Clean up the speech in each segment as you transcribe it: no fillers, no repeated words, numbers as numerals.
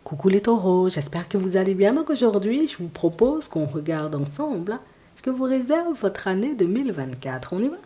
Coucou les taureaux, j'espère que vous allez bien. Donc aujourd'hui, je vous propose qu'on regarde ensemble ce que vous réserve votre année 2024. On y va?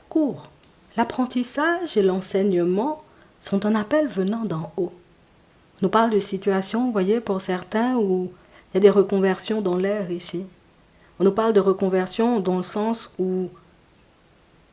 Cours. L'apprentissage et l'enseignement sont un appel venant d'en haut. On nous parle de situations, vous voyez, pour certains où il y a des reconversions dans l'air ici. On nous parle de reconversion dans le sens où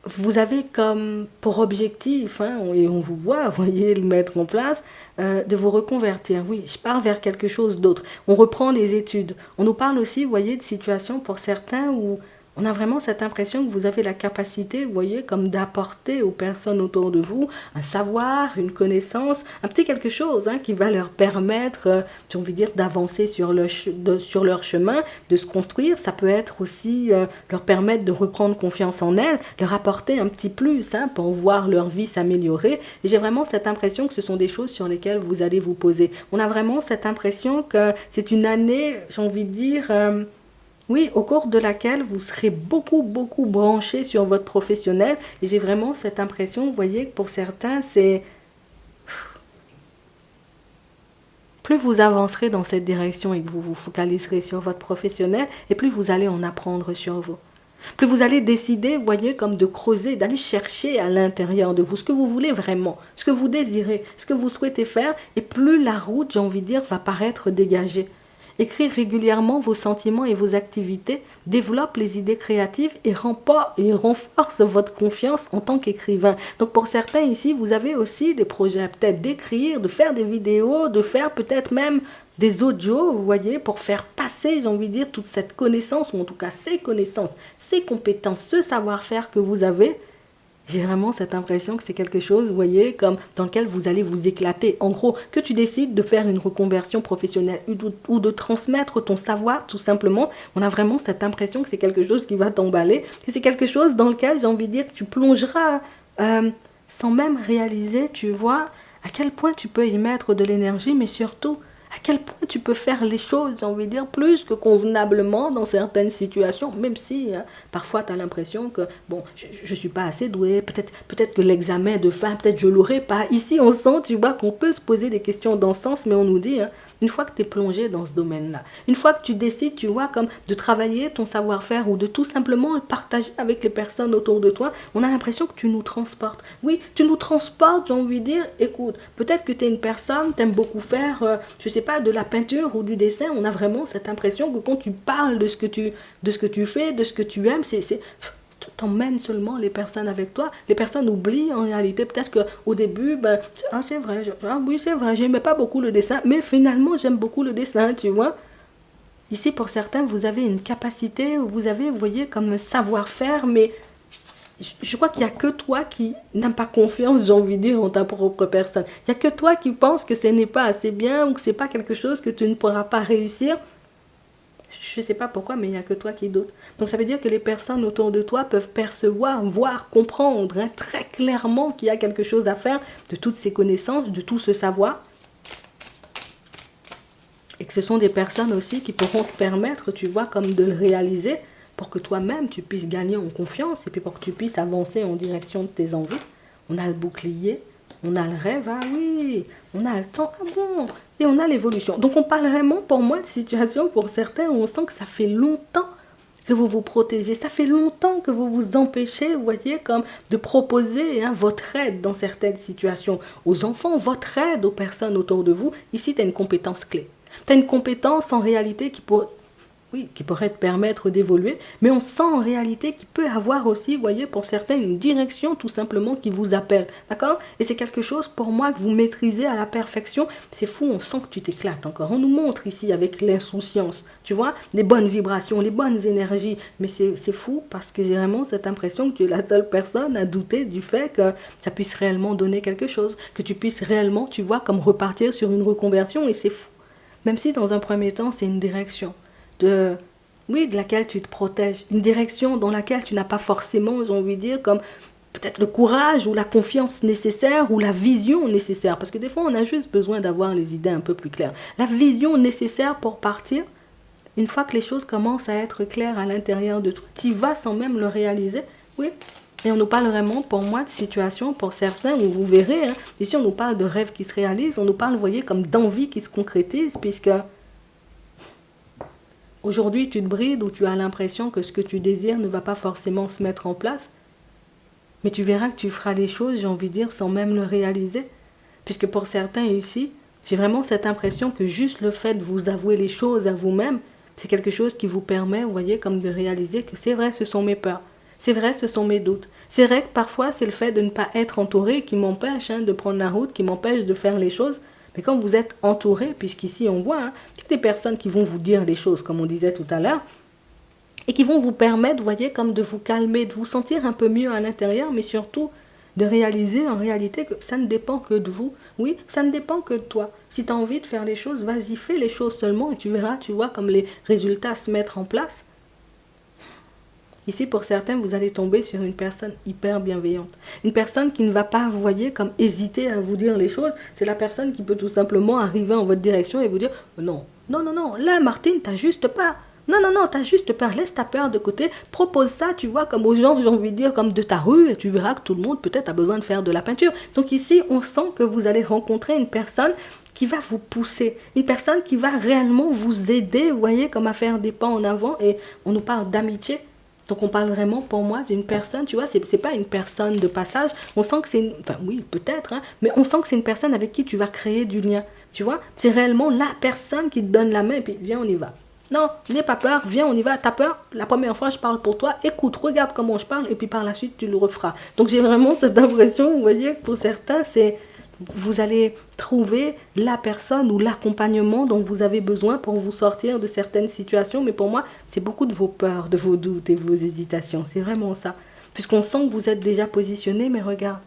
vous avez comme pour objectif, et on vous voit, vous voyez, le mettre en place, de vous reconvertir. Oui, je pars vers quelque chose d'autre. On reprend les études. On nous parle aussi, vous voyez, de situations pour certains où on a vraiment cette impression que vous avez la capacité, vous voyez, comme d'apporter aux personnes autour de vous un savoir, une connaissance, un petit quelque chose qui va leur permettre, j'ai envie de dire, d'avancer sur leur chemin, de se construire. Ça peut être aussi leur permettre de reprendre confiance en elles, leur apporter un petit plus pour voir leur vie s'améliorer. Et j'ai vraiment cette impression que ce sont des choses sur lesquelles vous allez vous poser. On a vraiment cette impression que c'est une année, j'ai envie de dire... oui, au cours de laquelle vous serez beaucoup, beaucoup branché sur votre professionnel. Et j'ai vraiment cette impression, vous voyez, que pour certains, c'est... Plus vous avancerez dans cette direction et que vous vous focaliserez sur votre professionnel, et plus vous allez en apprendre sur vous. Plus vous allez décider, vous voyez, comme de creuser, d'aller chercher à l'intérieur de vous ce que vous voulez vraiment, ce que vous désirez, ce que vous souhaitez faire, et plus la route, j'ai envie de dire, va paraître dégagée. Écrire régulièrement vos sentiments et vos activités développe les idées créatives et renforce votre confiance en tant qu'écrivain. Donc pour certains ici, vous avez aussi des projets peut-être d'écrire, de faire des vidéos, de faire peut-être même des audios, vous voyez, pour faire passer, j'ai envie de dire, toute cette connaissance, ou en tout cas ces connaissances, ces compétences, ce savoir-faire que vous avez. J'ai vraiment cette impression que c'est quelque chose, vous voyez, comme dans lequel vous allez vous éclater. En gros, que tu décides de faire une reconversion professionnelle ou de transmettre ton savoir, tout simplement, on a vraiment cette impression que c'est quelque chose qui va t'emballer, que c'est quelque chose dans lequel, j'ai envie de dire, que tu plongeras sans même réaliser, tu vois, à quel point tu peux y mettre de l'énergie, mais surtout, à quel point tu peux faire les choses, j'ai envie de dire, plus que convenablement dans certaines situations, même si parfois tu as l'impression que, bon, je ne suis pas assez douée, peut-être que l'examen de fin, peut-être je ne l'aurai pas. Ici, on sent, tu vois, qu'on peut se poser des questions dans ce sens, mais on nous dit, une fois que tu es plongé dans ce domaine-là, une fois que tu décides, tu vois, comme de travailler ton savoir-faire ou de tout simplement le partager avec les personnes autour de toi, on a l'impression que tu nous transportes. Oui, tu nous transportes, j'ai envie de dire, écoute, peut-être que tu es une personne, tu aimes beaucoup faire, je ne sais pas, de la peinture ou du dessin, on a vraiment cette impression que quand tu parles de ce que tu fais, de ce que tu aimes, t'emmènes seulement les personnes avec toi. Les personnes oublient en réalité peut-être qu'au début, c'est vrai, oui c'est vrai, j'aimais pas beaucoup le dessin, mais finalement j'aime beaucoup le dessin, tu vois. Ici pour certains, vous avez une capacité, vous avez, vous voyez, comme un savoir-faire, mais je crois qu'il n'y a que toi qui n'as pas confiance, j'ai envie de dire, en ta propre personne. Il n'y a que toi qui penses que ce n'est pas assez bien ou que ce n'est pas quelque chose que tu ne pourras pas réussir. Je ne sais pas pourquoi, mais il n'y a que toi qui doute. Donc ça veut dire que les personnes autour de toi peuvent percevoir, voir, comprendre très clairement qu'il y a quelque chose à faire de toutes ces connaissances, de tout ce savoir. Et que ce sont des personnes aussi qui pourront te permettre, tu vois, comme de le réaliser pour que toi-même tu puisses gagner en confiance et puis pour que tu puisses avancer en direction de tes envies. On a le bouclier, on a le rêve, ah oui, on a le temps, ah bon, et on a l'évolution. Donc on parle vraiment pour moi de situation pour certains où on sent que ça fait longtemps que vous vous protégez, ça fait longtemps que vous vous empêchez, vous voyez, comme de proposer votre aide dans certaines situations aux enfants, votre aide aux personnes autour de vous. Ici, tu as une compétence clé. Tu as une compétence en réalité qui pourrait te permettre d'évoluer, mais on sent en réalité qu'il peut avoir aussi, vous voyez, pour certains, une direction tout simplement qui vous appelle, d'accord? Et c'est quelque chose pour moi que vous maîtrisez à la perfection. C'est fou, on sent que tu t'éclates encore. On nous montre ici avec l'insouciance, tu vois, les bonnes vibrations, les bonnes énergies, mais c'est fou parce que j'ai vraiment cette impression que tu es la seule personne à douter du fait que ça puisse réellement donner quelque chose, que tu puisses réellement, tu vois, comme repartir sur une reconversion, et c'est fou. Même si dans un premier temps, c'est une direction de, oui, de laquelle tu te protèges, une direction dans laquelle tu n'as pas forcément, j'ai envie de dire, comme peut-être le courage ou la confiance nécessaire ou la vision nécessaire. Parce que des fois, on a juste besoin d'avoir les idées un peu plus claires. La vision nécessaire pour partir, une fois que les choses commencent à être claires à l'intérieur de toi, tu vas sans même le réaliser. Oui. Et on nous parle vraiment, pour moi, de situations, pour certains, où vous verrez, hein, ici on nous parle de rêves qui se réalisent, on nous parle, vous voyez, comme d'envie qui se concrétise, puisque aujourd'hui tu te brides ou tu as l'impression que ce que tu désires ne va pas forcément se mettre en place, mais tu verras que tu feras les choses, j'ai envie de dire, sans même le réaliser. Puisque pour certains ici, j'ai vraiment cette impression que juste le fait de vous avouer les choses à vous-même, c'est quelque chose qui vous permet, vous voyez, comme de réaliser que c'est vrai, ce sont mes peurs. C'est vrai, ce sont mes doutes. C'est vrai que parfois, c'est le fait de ne pas être entouré qui m'empêche de prendre la route, qui m'empêche de faire les choses. Mais quand vous êtes entouré, puisqu'ici on voit, qu'il y a des personnes qui vont vous dire les choses, comme on disait tout à l'heure, et qui vont vous permettre, vous voyez, comme de vous calmer, de vous sentir un peu mieux à l'intérieur, mais surtout de réaliser en réalité que ça ne dépend que de vous. Oui, ça ne dépend que de toi. Si tu as envie de faire les choses, vas-y, fais les choses seulement et tu verras, tu vois, comme les résultats se mettre en place. Ici, pour certains, vous allez tomber sur une personne hyper bienveillante. Une personne qui ne va pas, vous voyez, comme hésiter à vous dire les choses. C'est la personne qui peut tout simplement arriver en votre direction et vous dire « Non, non, non, non, là, Martine, t'as juste peur. Non, non, non, t'as juste peur. Laisse ta peur de côté. Propose ça, tu vois, comme aux gens, j'ai envie de dire, comme de ta rue. Et tu verras que tout le monde, peut-être, a besoin de faire de la peinture. » Donc ici, on sent que vous allez rencontrer une personne qui va vous pousser. Une personne qui va réellement vous aider, vous voyez, comme à faire des pas en avant. Et on nous parle d'amitié. Donc on parle vraiment pour moi d'une personne, tu vois, c'est pas une personne de passage, on sent que c'est une, enfin oui peut-être, mais on sent que c'est une personne avec qui tu vas créer du lien, tu vois, c'est réellement la personne qui te donne la main et puis viens on y va. Non, n'aie pas peur, viens on y va, t'as peur, la première fois je parle pour toi, écoute, regarde comment je parle et puis par la suite tu le referas. Donc j'ai vraiment cette impression, vous voyez, pour certains c'est... Vous allez trouver la personne ou l'accompagnement dont vous avez besoin pour vous sortir de certaines situations. Mais pour moi, c'est beaucoup de vos peurs, de vos doutes et vos hésitations. C'est vraiment ça. Puisqu'on sent que vous êtes déjà positionné, mais regarde.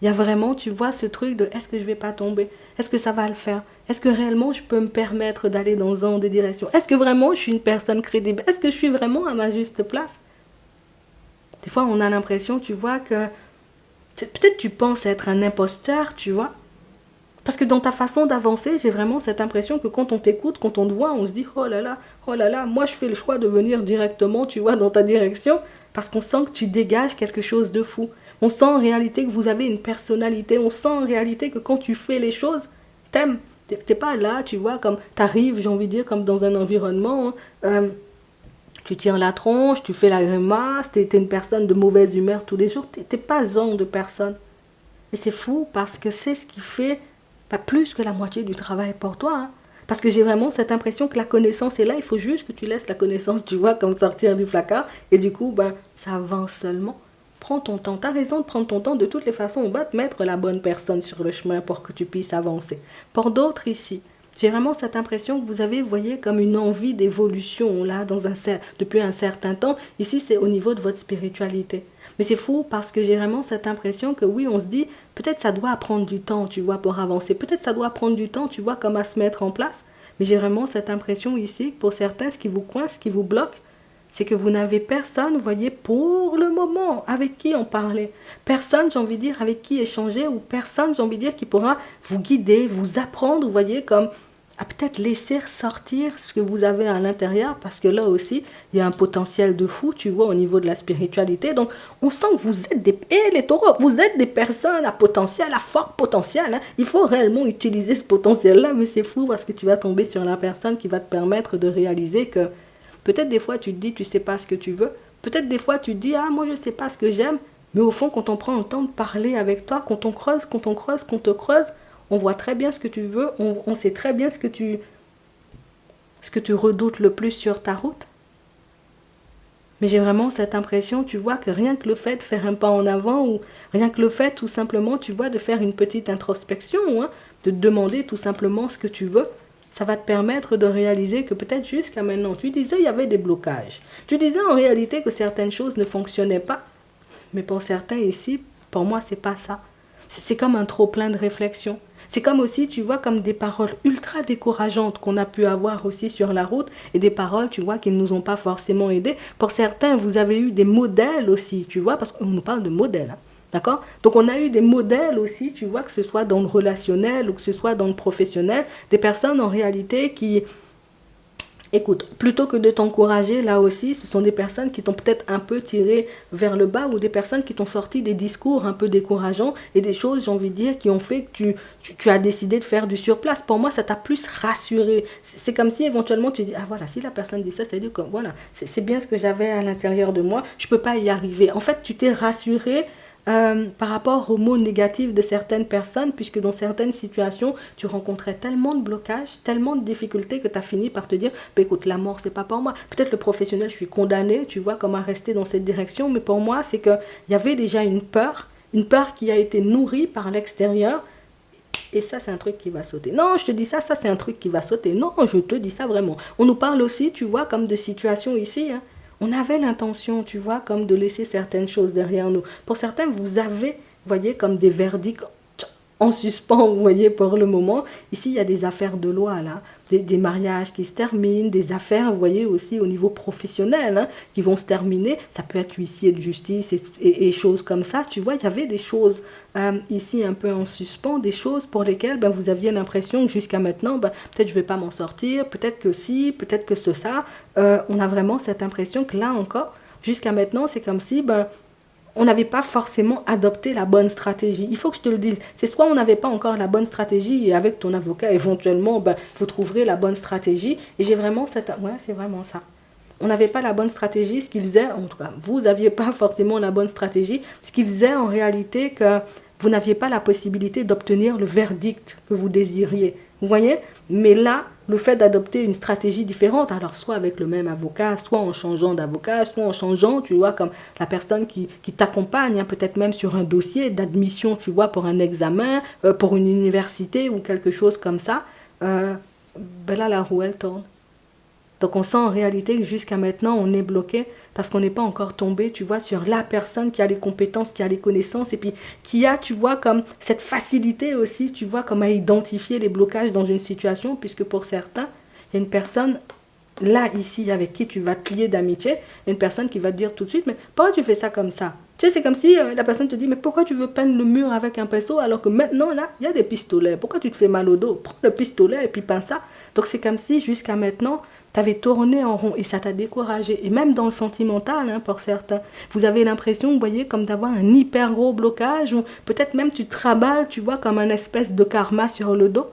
Il y a vraiment, tu vois, ce truc de est-ce que je ne vais pas tomber? Est-ce que ça va le faire? Est-ce que réellement je peux me permettre d'aller dans une des directions? Est-ce que vraiment je suis une personne crédible? Est-ce que je suis vraiment à ma juste place? Des fois, on a l'impression, tu vois, que peut-être tu penses être un imposteur, tu vois. Parce que dans ta façon d'avancer, j'ai vraiment cette impression que quand on t'écoute, quand on te voit, on se dit oh là là, moi je fais le choix de venir directement, tu vois, dans ta direction, parce qu'on sent que tu dégages quelque chose de fou. On sent en réalité que vous avez une personnalité, on sent en réalité que quand tu fais les choses, t'aimes. T'es pas là, tu vois, comme t'arrives, j'ai envie de dire, comme dans un environnement, tu tires la tronche, tu fais la grimace, t'es une personne de mauvaise humeur tous les jours, t'es pas genre de personne. Et c'est fou parce que c'est ce qui fait pas plus que la moitié du travail pour toi. Parce que j'ai vraiment cette impression que la connaissance est là, il faut juste que tu laisses la connaissance, tu vois, comme sortir du placard. Et du coup, ça avance seulement. Prends ton temps, t'as raison de prendre ton temps. De toutes les façons, on va te mettre la bonne personne sur le chemin pour que tu puisses avancer. Pour d'autres ici, j'ai vraiment cette impression que vous avez, vous voyez, comme une envie d'évolution là, depuis un certain temps. Ici, c'est au niveau de votre spiritualité. Mais c'est fou parce que j'ai vraiment cette impression que oui, on se dit, peut-être ça doit prendre du temps, tu vois, pour avancer. Peut-être ça doit prendre du temps, tu vois, comme à se mettre en place. Mais j'ai vraiment cette impression ici, pour certains, ce qui vous coince, ce qui vous bloque, c'est que vous n'avez personne, vous voyez, pour le moment, avec qui en parler. Personne, j'ai envie de dire, avec qui échanger, ou personne, j'ai envie de dire, qui pourra vous guider, vous apprendre, vous voyez, comme à peut-être laisser sortir ce que vous avez à l'intérieur, parce que là aussi, il y a un potentiel de fou, tu vois, au niveau de la spiritualité. Donc, on sent que vous êtes les taureaux, vous êtes des personnes à potentiel, à fort potentiel. Il faut réellement utiliser ce potentiel-là, mais c'est fou parce que tu vas tomber sur la personne qui va te permettre de réaliser que peut-être des fois, tu te dis, tu ne sais pas ce que tu veux. Peut-être des fois, tu te dis, ah, moi, je ne sais pas ce que j'aime. Mais au fond, quand on prend le temps de parler avec toi, quand on creuse, qu'on te creuse, on voit très bien ce que tu veux, on sait très bien ce que tu redoutes le plus sur ta route. Mais j'ai vraiment cette impression, tu vois, que rien que le fait de faire un pas en avant, ou rien que le fait, tout simplement, tu vois, de faire une petite introspection, de te demander tout simplement ce que tu veux, ça va te permettre de réaliser que peut-être jusqu'à maintenant, tu disais il y avait des blocages. Tu disais en réalité que certaines choses ne fonctionnaient pas. Mais pour certains ici, pour moi, c'est pas ça. C'est comme un trop plein de réflexion. C'est comme aussi, tu vois, comme des paroles ultra décourageantes qu'on a pu avoir aussi sur la route et des paroles, tu vois, qui ne nous ont pas forcément aidés. Pour certains, vous avez eu des modèles aussi, tu vois, parce qu'on nous parle de modèles, hein, d'accord? Donc on a eu des modèles aussi, tu vois, que ce soit dans le relationnel ou que ce soit dans le professionnel, des personnes en réalité qui, écoute, plutôt que de t'encourager, là aussi, ce sont des personnes qui t'ont peut-être un peu tiré vers le bas ou des personnes qui t'ont sorti des discours un peu décourageants et des choses, j'ai envie de dire, qui ont fait que tu as décidé de faire du surplace. Pour moi, ça t'a plus rassuré. C'est comme si éventuellement tu dis, ah voilà, si la personne dit ça, c'est dire que voilà, c'est bien ce que j'avais à l'intérieur de moi, je ne peux pas y arriver. En fait, tu t'es rassuré par rapport aux mots négatifs de certaines personnes, puisque dans certaines situations, tu rencontrais tellement de blocages, tellement de difficultés que tu as fini par te dire, bah, écoute, la mort, c'est pas pour moi. Peut-être le professionnel, je suis condamné, tu vois, comme à rester dans cette direction, mais pour moi, c'est qu'il y avait déjà une peur qui a été nourrie par l'extérieur, et ça, c'est un truc qui va sauter. Non, je te dis ça, c'est un truc qui va sauter. Non, je te dis ça vraiment. On nous parle aussi, tu vois, comme de situations ici, hein. On avait l'intention, tu vois, comme de laisser certaines choses derrière nous. Pour certains, vous avez, voyez, comme des verdicts en suspens, vous voyez, pour le moment. Ici, il y a des affaires de loi, là. Des mariages qui se terminent, des affaires, vous voyez, aussi au niveau professionnel, hein, qui vont se terminer. Ça peut être huissier de justice et choses comme ça. Tu vois, il y avait des choses ici un peu en suspens, des choses pour lesquelles ben, vous aviez l'impression que jusqu'à maintenant, ben, peut-être je ne vais pas m'en sortir, peut-être que si, peut-être que ça. On a vraiment cette impression que là encore, jusqu'à maintenant, c'est comme si... Ben, on n'avait pas forcément adopté la bonne stratégie. Il faut que je te le dise. C'est soit on n'avait pas encore la bonne stratégie et avec ton avocat, éventuellement, ben, vous trouverez la bonne stratégie. Et j'ai vraiment cette... Ouais, c'est vraiment ça. On n'avait pas la bonne stratégie, ce qui faisait, en tout cas, vous n'aviez pas forcément la bonne stratégie, ce qui faisait en réalité que vous n'aviez pas la possibilité d'obtenir le verdict que vous désiriez. Vous voyez? Mais là, le fait d'adopter une stratégie différente, alors soit avec le même avocat, soit en changeant d'avocat, soit en changeant, tu vois, comme la personne qui t'accompagne, hein, peut-être même sur un dossier d'admission, tu vois, pour un examen, pour une université ou quelque chose comme ça, ben là, la roue, elle tourne. Donc on sent en réalité que jusqu'à maintenant, on est bloqué parce qu'on n'est pas encore tombé, tu vois, sur la personne qui a les compétences, qui a les connaissances et puis qui a, tu vois, comme cette facilité aussi, tu vois, comme à identifier les blocages dans une situation, puisque pour certains, il y a une personne, là, ici, avec qui tu vas te lier d'amitié, une personne qui va te dire tout de suite, mais pourquoi tu fais ça comme ça? Tu sais, c'est comme si la personne te dit, mais pourquoi tu veux peindre le mur avec un pinceau alors que maintenant, là, il y a des pistolets. Pourquoi tu te fais mal au dos? Prends le pistolet et puis peins ça. Donc c'est comme si jusqu'à maintenant, tu avais tourné en rond et ça t'a découragé. Et même dans le sentimental, hein, pour certains, vous avez l'impression, vous voyez, comme d'avoir un hyper gros blocage ou peut-être même tu te raballes, tu vois, comme un espèce de karma sur le dos.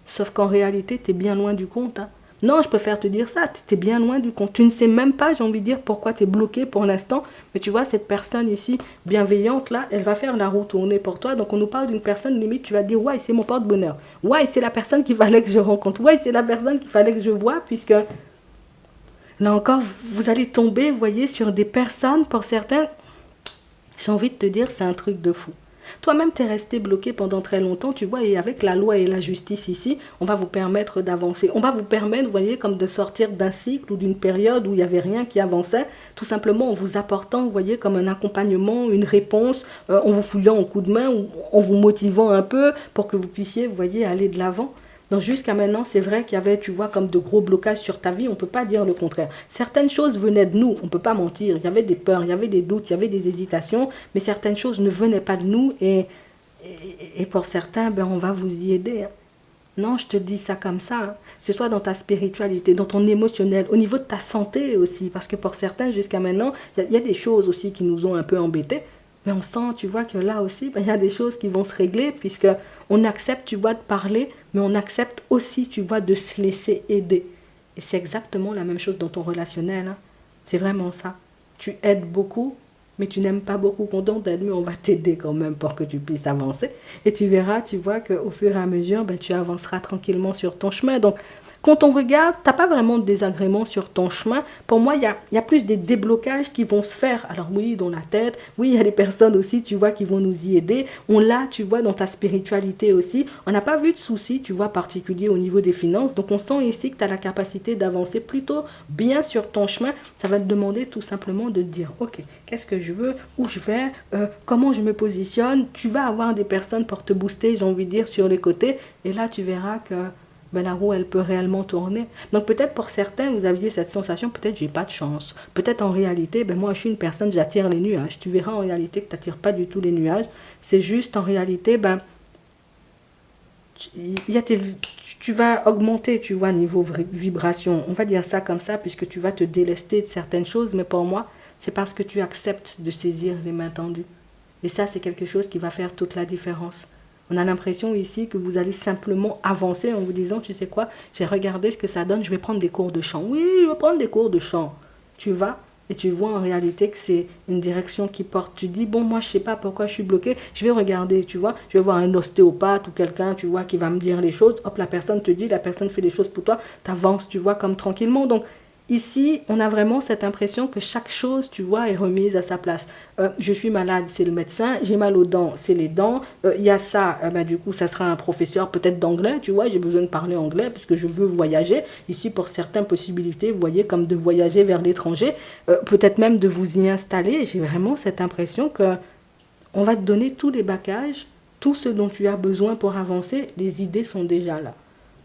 Sauf qu'en réalité, tu es bien loin du compte, hein. Non, je préfère te dire ça, tu es bien loin du compte. Tu ne sais même pas, j'ai envie de dire, pourquoi tu es bloqué pour l'instant. Mais tu vois, cette personne ici, bienveillante, là, elle va faire la roue tourner pour toi. Donc on nous parle d'une personne, limite, tu vas dire, ouais, c'est mon porte-bonheur. Ouais, c'est la personne qu'il fallait que je rencontre. Ouais, c'est la personne qu'il fallait que je voie, puisque là encore, vous allez tomber, vous voyez, sur des personnes, pour certains, j'ai envie de te dire, c'est un truc de fou. Toi-même, tu es resté bloqué pendant très longtemps, tu vois, et avec la loi et la justice ici, on va vous permettre d'avancer. On va vous permettre, vous voyez, comme de sortir d'un cycle ou d'une période où il n'y avait rien qui avançait, tout simplement en vous apportant, vous voyez, comme un accompagnement, une réponse, en vous fouillant au coup de main ou en vous motivant un peu pour que vous puissiez, vous voyez, aller de l'avant. Donc jusqu'à maintenant, c'est vrai qu'il y avait, tu vois, comme de gros blocages sur ta vie, on ne peut pas dire le contraire. Certaines choses venaient de nous, on ne peut pas mentir. Il y avait des peurs, il y avait des doutes, il y avait des hésitations, mais certaines choses ne venaient pas de nous et pour certains, ben, on va vous y aider, hein. Non, je te dis ça comme ça, hein. Que ce soit dans ta spiritualité, dans ton émotionnel, au niveau de ta santé aussi, parce que pour certains, jusqu'à maintenant, il y a des choses aussi qui nous ont un peu embêtés. Mais on sent, tu vois, que là aussi, ben, il y a des choses qui vont se régler, puisque on accepte, tu vois, de parler, mais on accepte aussi, tu vois, de se laisser aider. Et c'est exactement la même chose dans ton relationnel, hein. C'est vraiment ça. Tu aides beaucoup, mais tu n'aimes pas beaucoup qu'on t'aide, mais on va t'aider quand même pour que tu puisses avancer. Et tu verras, tu vois, qu'au fur et à mesure, ben, tu avanceras tranquillement sur ton chemin. Donc, quand on regarde, tu n'as pas vraiment de désagréments sur ton chemin. Pour moi, il y a plus des déblocages qui vont se faire. Alors oui, dans la tête, oui, il y a des personnes aussi, tu vois, qui vont nous y aider. On l'a, tu vois, dans ta spiritualité aussi. On n'a pas vu de soucis, tu vois, particulier au niveau des finances. Donc on sent ici que tu as la capacité d'avancer plutôt bien sur ton chemin. Ça va te demander tout simplement de te dire, ok, qu'est-ce que je veux, où je vais, comment je me positionne. Tu vas avoir des personnes pour te booster, j'ai envie de dire, sur les côtés. Et là, tu verras que la roue, elle peut réellement tourner. Donc peut-être pour certains, vous aviez cette sensation, peut-être j'ai pas de chance. Peut-être en réalité, moi je suis une personne, j'attire les nuages. Tu verras en réalité que tu n'attires pas du tout les nuages. C'est juste en réalité, tu vas augmenter, tu vois, niveau vibration. On va dire ça comme ça, puisque tu vas te délester de certaines choses. Mais pour moi, c'est parce que tu acceptes de saisir les mains tendues. Et ça, c'est quelque chose qui va faire toute la différence. On a l'impression ici que vous allez simplement avancer en vous disant, tu sais quoi, j'ai regardé ce que ça donne, je vais prendre des cours de chant. Oui, je vais prendre des cours de chant. Tu vas et tu vois en réalité que c'est une direction qui porte. Tu dis, bon, moi, je ne sais pas pourquoi je suis bloqué, je vais regarder, tu vois. Je vais voir un ostéopathe ou quelqu'un, tu vois, qui va me dire les choses. Hop, la personne te dit, la personne fait les choses pour toi, tu avances, tu vois, comme tranquillement. Donc, ici, on a vraiment cette impression que chaque chose, tu vois, est remise à sa place. Je suis malade, c'est le médecin. J'ai mal aux dents, c'est les dents. Il y a ça, du coup, ça sera un professeur peut-être d'anglais, tu vois. J'ai besoin de parler anglais parce que je veux voyager. Ici, pour certaines possibilités, vous voyez, comme de voyager vers l'étranger, peut-être même de vous y installer. J'ai vraiment cette impression que on va te donner tous les bagages, tout ce dont tu as besoin pour avancer. Les idées sont déjà là.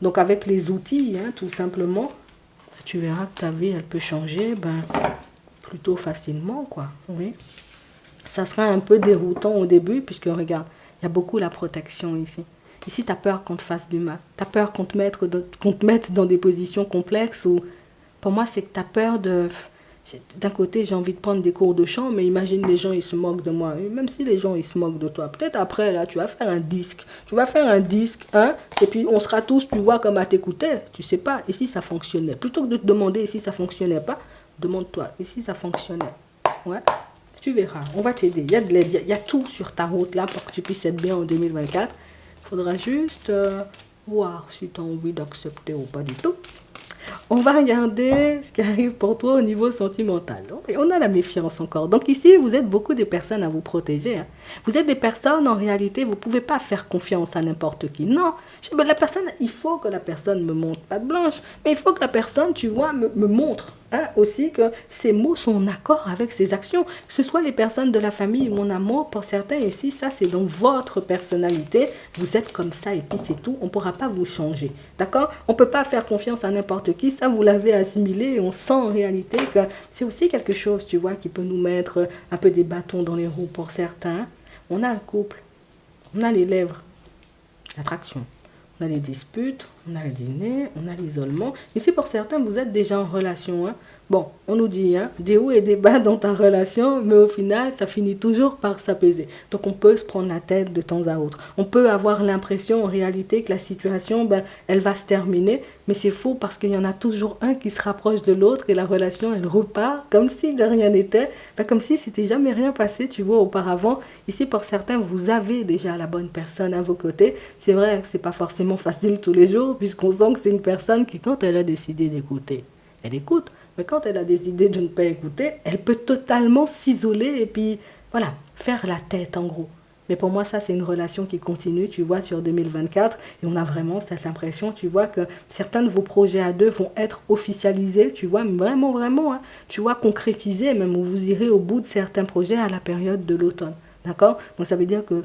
Donc, avec les outils, tout simplement, tu verras que ta vie, elle peut changer plutôt facilement, quoi. Oui. Ça sera un peu déroutant au début, puisque regarde, il y a beaucoup la protection ici. Ici, tu as peur qu'on te fasse du mal. Tu as peur qu'on te mette dans des positions complexes. Ou pour moi, c'est que tu as peur de... D'un côté, j'ai envie de prendre des cours de chant, mais imagine les gens, ils se moquent de moi. Et même si les gens, ils se moquent de toi, peut-être après, là, tu vas faire un disque. Tu vas faire un disque, et puis on sera tous, tu vois, comme à t'écouter. Tu sais pas, et si ça fonctionnait. Plutôt que de te demander si ça fonctionnait pas, demande-toi, et si ça fonctionnait. Ouais, tu verras, on va t'aider. Il y a de l'aide, il y a tout sur ta route, là, pour que tu puisses être bien en 2024. Il faudra juste voir si tu as envie d'accepter ou pas du tout. On va regarder ce qui arrive pour toi au niveau sentimental. On a la méfiance encore. Donc ici, vous êtes beaucoup de personnes à vous protéger. Vous êtes des personnes, en réalité, vous ne pouvez pas faire confiance à n'importe qui. Non, la personne, il faut que la personne me montre pas de blanche, mais il faut que la personne, tu vois, me montre aussi que ses mots sont en accord avec ses actions. Que ce soit les personnes de la famille, mon amour, pour certains ici, ça c'est donc votre personnalité. Vous êtes comme ça et puis c'est tout. On ne pourra pas vous changer. D'accord? On ne peut pas faire confiance à n'importe qui. Ça, vous l'avez assimilé et on sent en réalité que c'est aussi quelque chose, tu vois, qui peut nous mettre un peu des bâtons dans les roues pour certains. On a le couple, on a les lèvres, l'attraction. On a les disputes, on a le dîner, on a l'isolement. Ici, pour certains, vous êtes déjà en relation. Bon, on nous dit, des hauts et des bas dans ta relation, mais au final, ça finit toujours par s'apaiser. Donc, on peut se prendre la tête de temps à autre. On peut avoir l'impression, en réalité, que la situation, elle va se terminer. Mais c'est faux parce qu'il y en a toujours un qui se rapproche de l'autre et la relation, elle repart comme si de rien n'était. Comme si c'était jamais rien passé, tu vois, auparavant. Ici, pour certains, vous avez déjà la bonne personne à vos côtés. C'est vrai que c'est pas forcément facile tous les jours, puisqu'on sent que c'est une personne qui, quand elle a décidé d'écouter, elle écoute. Mais quand elle a des idées de ne pas écouter, elle peut totalement s'isoler et puis, voilà, faire la tête en gros. Mais pour moi, ça, c'est une relation qui continue, tu vois, sur 2024. Et on a vraiment cette impression, tu vois, que certains de vos projets à deux vont être officialisés, tu vois, vraiment, vraiment, tu vois, concrétisés, même où vous irez au bout de certains projets à la période de l'automne. D'accord? Donc, ça veut dire que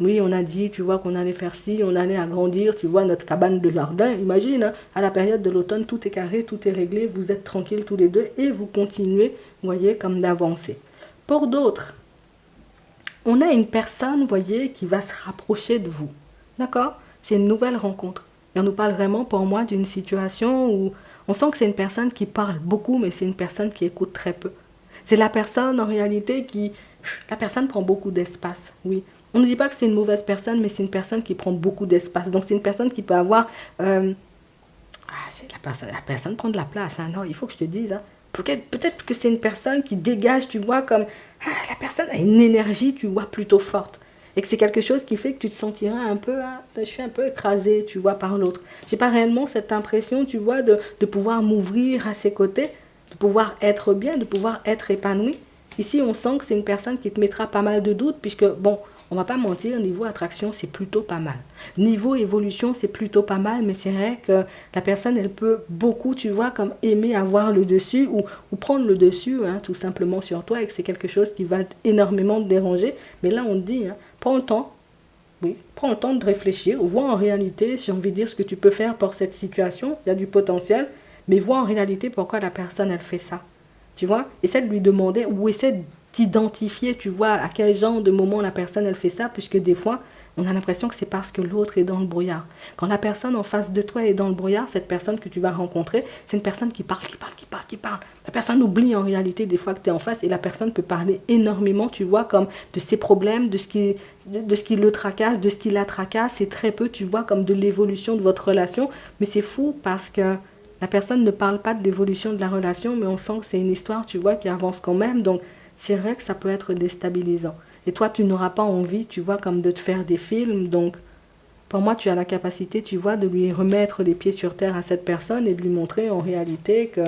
oui, on a dit, tu vois, qu'on allait faire ci, on allait agrandir, tu vois, notre cabane de jardin. Imagine, à la période de l'automne, tout est carré, tout est réglé, vous êtes tranquilles tous les deux et vous continuez, vous voyez, comme d'avancer. Pour d'autres, on a une personne, vous voyez, qui va se rapprocher de vous. D'accord? C'est une nouvelle rencontre. Et on nous parle vraiment, pour moi, d'une situation où on sent que c'est une personne qui parle beaucoup, mais c'est une personne qui écoute très peu. C'est la personne, en réalité, qui... La personne prend beaucoup d'espace, oui. On ne dit pas que c'est une mauvaise personne, mais c'est une personne qui prend beaucoup d'espace. Donc, c'est une personne qui peut avoir... c'est la personne prend de la place. Non, il faut que je te dise. Peut-être que c'est une personne qui dégage, tu vois, comme... la personne a une énergie, tu vois, plutôt forte. Et que c'est quelque chose qui fait que tu te sentiras un peu, ah, je suis un peu écrasé, tu vois, par l'autre. J'ai pas réellement cette impression, tu vois, de pouvoir m'ouvrir à ses côtés, de pouvoir être bien, de pouvoir être épanoui. Ici, on sent que c'est une personne qui te mettra pas mal de doutes, puisque, bon, on va pas mentir, niveau attraction, c'est plutôt pas mal. Niveau évolution, c'est plutôt pas mal, mais c'est vrai que la personne, elle peut beaucoup, tu vois, comme aimer avoir le dessus ou prendre le dessus, hein, tout simplement sur toi, et que c'est quelque chose qui va énormément te déranger. Mais là, on te dit, hein, prends le temps, oui, prends le temps de réfléchir, vois en réalité, si j'ai envie de dire, ce que tu peux faire pour cette situation, il y a du potentiel, mais vois en réalité pourquoi la personne, elle fait ça. Tu vois, essaie de lui demander ou essaie d'identifier, tu vois, à quel genre de moment la personne, elle fait ça, puisque des fois, on a l'impression que c'est parce que l'autre est dans le brouillard. Quand la personne en face de toi est dans le brouillard, cette personne que tu vas rencontrer, c'est une personne qui parle, qui parle, qui parle, qui parle. La personne oublie en réalité des fois que tu es en face et la personne peut parler énormément, tu vois, comme de ses problèmes, de ce qui le tracasse, de ce qui la tracasse, et très peu, tu vois, comme de l'évolution de votre relation. Mais c'est fou parce que la personne ne parle pas de l'évolution de la relation, mais on sent que c'est une histoire, tu vois, qui avance quand même. Donc, c'est vrai que ça peut être déstabilisant. Et toi, tu n'auras pas envie, tu vois, comme de te faire des films. Donc, pour moi, tu as la capacité, tu vois, de lui remettre les pieds sur terre à cette personne et de lui montrer en réalité que,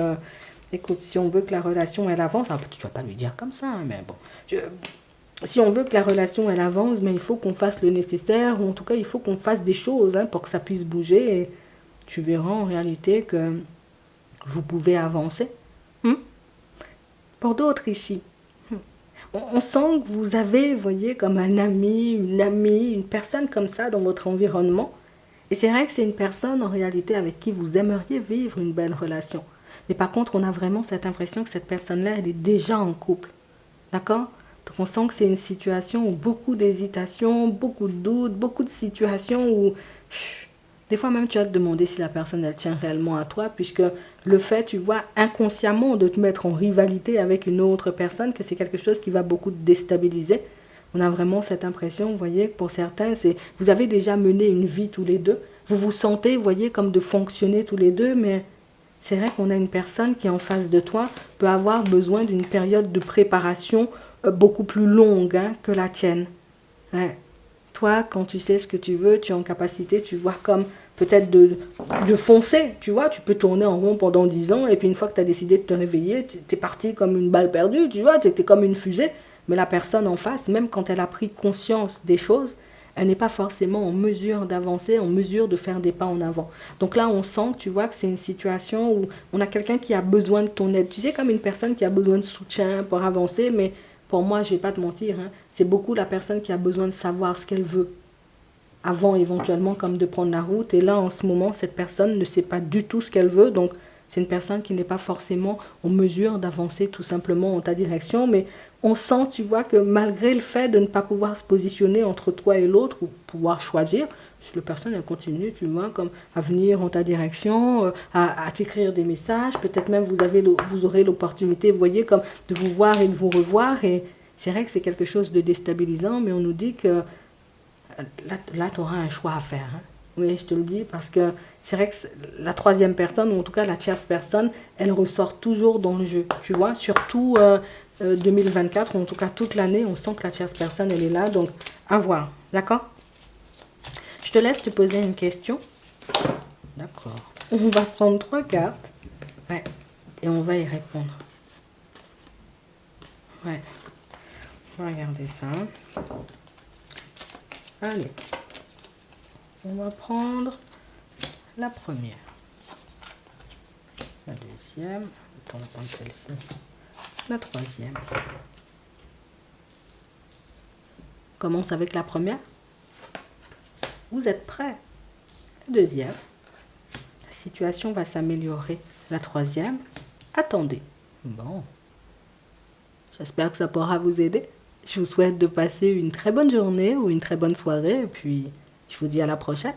écoute, si on veut que la relation, elle avance, alors, tu ne vas pas lui dire comme ça, hein, mais bon, si on veut que la relation, elle avance, mais il faut qu'on fasse le nécessaire, ou en tout cas, il faut qu'on fasse des choses, hein, pour que ça puisse bouger. Et tu verras en réalité que vous pouvez avancer. Hmm? Pour d'autres ici, on sent que vous avez, vous voyez, comme un ami, une personne comme ça dans votre environnement. Et c'est vrai que c'est une personne en réalité avec qui vous aimeriez vivre une belle relation. Mais par contre, on a vraiment cette impression que cette personne-là, elle est déjà en couple. D'accord? Donc on sent que c'est une situation où beaucoup d'hésitation, beaucoup de doutes, beaucoup de situations où des fois même tu vas te demander si la personne elle tient réellement à toi, puisque le fait, tu vois, inconsciemment de te mettre en rivalité avec une autre personne, que c'est quelque chose qui va beaucoup te déstabiliser. On a vraiment cette impression, vous voyez, que pour certains, c'est vous avez déjà mené une vie tous les deux, vous vous sentez, vous voyez, comme de fonctionner tous les deux, mais c'est vrai qu'on a une personne qui en face de toi peut avoir besoin d'une période de préparation beaucoup plus longue, hein, que la tienne. Ouais. Toi, quand tu sais ce que tu veux, tu es en capacité, tu vois, comme peut-être de foncer, tu vois, tu peux tourner en rond pendant 10 ans, et puis une fois que tu as décidé de te réveiller, tu es parti comme une balle perdue, tu vois, tu étais comme une fusée, mais la personne en face, même quand elle a pris conscience des choses, elle n'est pas forcément en mesure d'avancer, en mesure de faire des pas en avant. Donc là, on sent, tu vois, que c'est une situation où on a quelqu'un qui a besoin de ton aide. Tu sais, comme une personne qui a besoin de soutien pour avancer, mais pour moi, je ne vais pas te mentir, hein, c'est beaucoup la personne qui a besoin de savoir ce qu'elle veut avant éventuellement comme de prendre la route. Et là, en ce moment, cette personne ne sait pas du tout ce qu'elle veut. Donc, c'est une personne qui n'est pas forcément en mesure d'avancer tout simplement en ta direction. Mais on sent, tu vois, que malgré le fait de ne pas pouvoir se positionner entre toi et l'autre ou pouvoir choisir, si la personne elle continue, tu vois, comme à venir en ta direction, à t'écrire des messages, peut-être même vous aurez l'opportunité, vous voyez, comme de vous voir et de vous revoir. Et c'est vrai que c'est quelque chose de déstabilisant, mais on nous dit que là tu auras un choix à faire. Hein. Oui, je te le dis, parce que c'est vrai que la troisième personne, ou en tout cas la tierce personne, elle ressort toujours dans le jeu. Tu vois, surtout 2024, ou en tout cas toute l'année, on sent que la tierce personne, elle est là. Donc, à voir. D'accord? Je te laisse te poser une question. D'accord. On va prendre 3 cartes. Ouais. Et on va y répondre. Ouais. On va regarder ça. Allez. On va prendre la première. La deuxième. Attends, on va prendre celle-ci. La troisième. On commence avec la première. Vous êtes prêts? La deuxième. La situation va s'améliorer. La troisième. Attendez. Bon. J'espère que ça pourra vous aider. Je vous souhaite de passer une très bonne journée ou une très bonne soirée. Et puis, je vous dis à la prochaine.